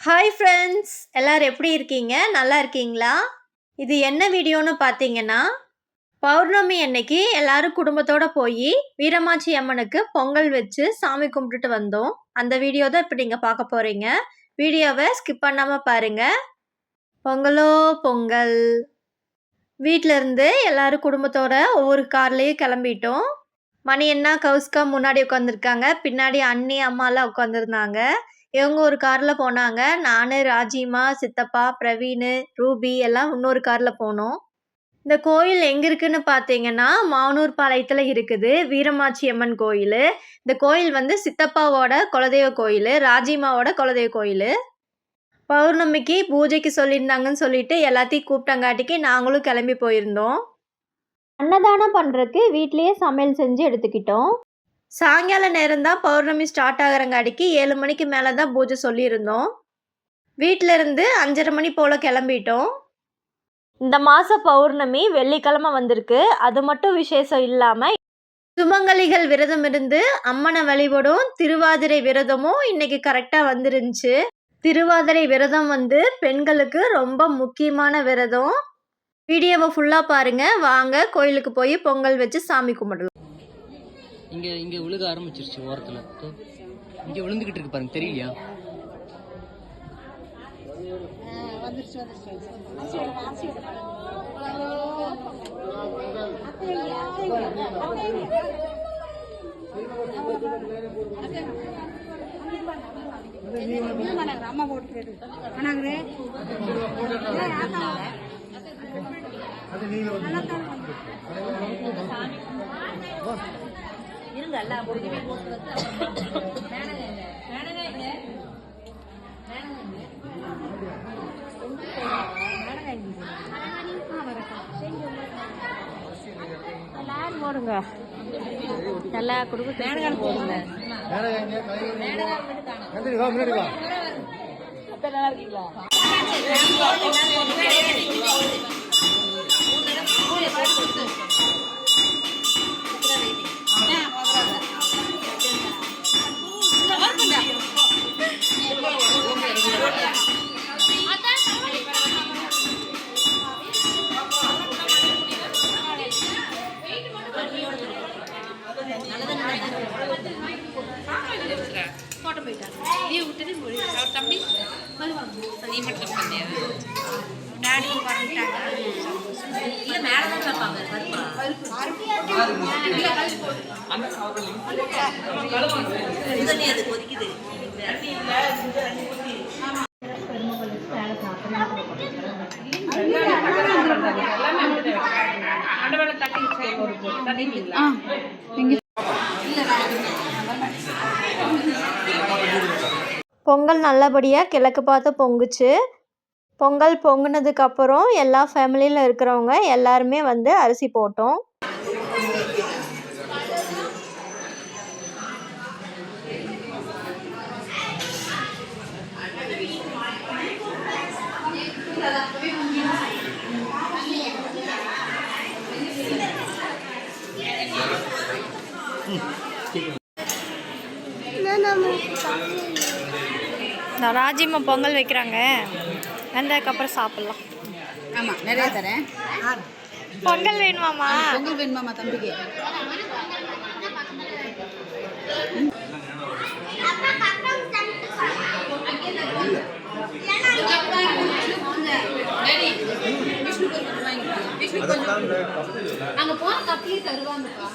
Hi friends, எல்லாரும் எப்படி இருக்கீங்க? நல்லா இருக்கீங்களா? இது என்ன வீடியோன்னு பார்த்தீங்கன்னா, பௌர்ணமி அன்னைக்கு எல்லாரும் குடும்பத்தோட போய் வீரமாச்சி அம்மனுக்கு பொங்கல் வச்சு சாமி கும்பிட்டுட்டு வந்தோம். அந்த வீடியோ தான் இப்போ நீங்கள் பார்க்க போறீங்க. வீடியோவை ஸ்கிப் பண்ணாம பாருங்க. பொங்கலோ பொங்கல். வீட்டில இருந்து எல்லாரும் குடும்பத்தோட ஒவ்வொரு கார்லேயும் கிளம்பிட்டோம். மணி என்ன கவுஸ்கா முன்னாடி உட்காந்துருக்காங்க, பின்னாடி அண்ணி அம்மாலாம் உட்காந்துருந்தாங்க. இவங்க ஒரு காரில் போனாங்க. நான், ராஜிமா, சித்தப்பா, பிரவீன், ரூபி எல்லாம் இன்னொரு காரில் போனோம். இந்த கோயில் எங்கே இருக்குன்னு பார்த்தீங்கன்னா, மானூர் பாளையத்தில் இருக்குது. வீரமாச்சி அம்மன் கோயில். இந்த கோயில் வந்து சித்தப்பாவோட குலதெய்வ கோயில், ராஜிமாவோட குலதெய்வ கோயில். பௌர்ணமிக்கு பூஜைக்கு சொல்லியிருந்தாங்கன்னு சொல்லிட்டு எல்லாத்தையும் கூப்பிட்டங்காட்டிக்கு நாங்களும் கிளம்பி போயிருந்தோம். அன்னதானம் பண்ணுறதுக்கு வீட்லேயே சமையல் செஞ்சு எடுத்துக்கிட்டோம். சாயங்கால நேரம் தான் பௌர்ணமி ஸ்டார்ட் ஆகிறங்காடிக்கு 7 மணிக்கு மேலே தான் பூஜை சொல்லியிருந்தோம். வீட்டில இருந்து 5:30 மணி போல் கிளம்பிட்டோம். இந்த மாதம் பௌர்ணமி வெள்ளிக்கிழமை வந்திருக்கு. அது மட்டும் விசேஷம் இல்லாமல் சுமங்கலிகள் விரதம் இருந்து அம்மனை வழிபடும் திருவாதிரை விரதமும் இன்னைக்கு கரெக்டாக வந்துருந்துச்சு. திருவாதிரை விரதம் வந்து பெண்களுக்கு ரொம்ப முக்கியமான விரதம். வீடியோவை ஃபுல்லாக பாருங்கள். வாங்க கோயிலுக்கு போய் பொங்கல் வச்சு சாமி கும்பிடலாம். இங்க விழுக ஆரம்பிச்சிருச்சு. ஓரத்துல இங்க விழுந்துகிட்டு இருக்கு பாருங்க, தெரியலையா? அம்மா போட்டு இருங்க எல்லாம் போடுங்க. நல்லா கொடுக்க போடுங்க. நல்லா இருக்கீங்களா? தம்பி நீ மட்டும் பண்ணியா? டாடி வரட்டாங்க. இல்ல மேல தான் வைப்பாங்க. அது கொதிக்குது. பொங்கல் நல்லபடியாக கிழக்கு பார்த்து பொங்குச்சு. பொங்கல் பொங்குனதுக்கப்புறம் எல்லா ஃபேமிலியில் இருக்கிறவங்க எல்லாருமே வந்து அரிசி போட்டோம். ராஜிமா பொங்கல் வைக்கிறாங்க, வந்ததுக்கப்புறம் சாப்பிட்லாம். ஆமாம், நிறைய தரேன். பொங்கல் வேணுமாம்மா? பொங்கல் வேணுமாம்மா தம்பிக்கு? அங்கே போன கப்பலே தருவாங்கப்பா.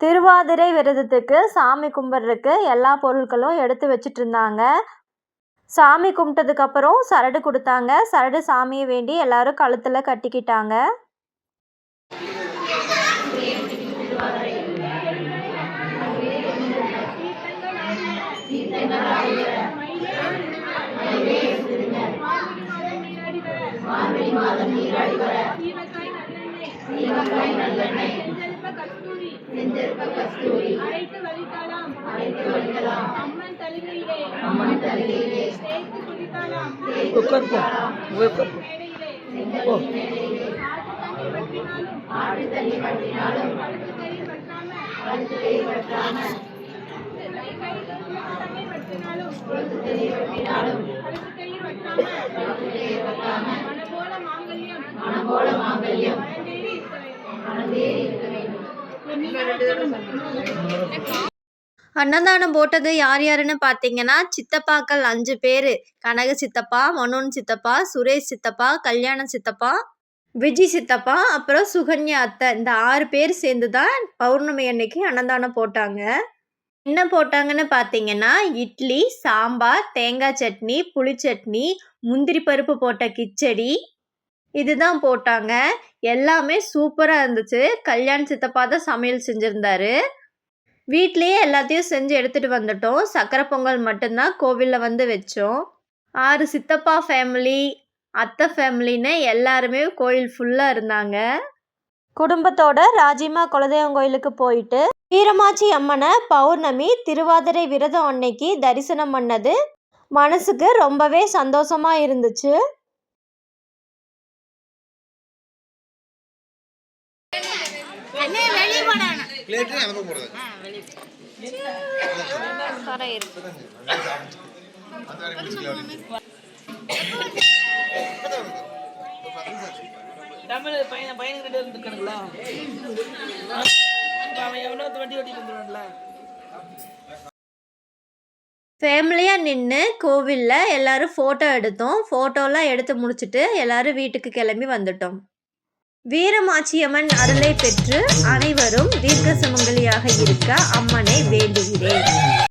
திருவாதிரை விரதத்துக்கு சாமி கும்பிட்றதுக்கு எல்லா பொருட்களும் எடுத்து வச்சிட்டு இருந்தாங்க. சாமி கும்பிட்டதுக்கப்புறம் சரடு கொடுத்தாங்க. சரடு சாமியை வேண்டி எல்லாரும் கழுத்தில் கட்டிக்கிட்டாங்க. அன்னதானம் போட்டது யார் யாருன்னு பார்த்தீங்கன்னா, சித்தப்பாக்கள் 5 பேர். கனக சித்தப்பா, மனோன் சித்தப்பா, சுரேஷ் சித்தப்பா, கல்யாண சித்தப்பா, விஜய் சித்தப்பா, அப்புறம் சுகன்யா அத்தை. இந்த 6 பேர் சேர்ந்து தான் பௌர்ணமி அன்னைக்கு அன்னதானம் போட்டாங்க. என்ன போட்டாங்கன்னு பார்த்தீங்கன்னா, இட்லி, சாம்பார், தேங்காய் சட்னி, புளி சட்னி, முந்திரி பருப்பு போட்ட கிச்சடி இதுதான் போட்டாங்க. எல்லாமே சூப்பராக இருந்துச்சு. கல்யாண சித்தப்பா தான் சமையல் செஞ்சுருந்தாரு. வீட்லேயே எல்லாத்தையும் செஞ்சு எடுத்துகிட்டு வந்துட்டோம். சக்கரை பொங்கல் மட்டும்தான் கோவிலில் வந்து வச்சோம். 6 சித்தப்பா ஃபேமிலி, அத்தை ஃபேமிலின்னு எல்லாருமே கோயில் ஃபுல்லாக இருந்தாங்க. குடும்பத்தோட ராஜிமா குலதெய்வம் கோயிலுக்கு போயிட்டு வீரமாச்சி அம்மனை பௌர்ணமி திருவாதிரை விரதம் அன்னைக்கு தரிசனம் பண்ணது மனசுக்கு ரொம்பவே சந்தோஷமா இருந்துச்சு. ஃபேமிலியாக நின்று கோவிலில் எல்லாரும் ஃபோட்டோ எடுத்தோம். ஃபோட்டோலாம் எடுத்து முடிச்சுட்டு எல்லாரும் வீட்டுக்கு கிளம்பி வந்துட்டோம். வீரமாச்சியம்மன் அருளை பெற்று அனைவரும் தீர்க்க சுமங்கலியாக இருக்க அம்மனை வேண்டுகிறேன்.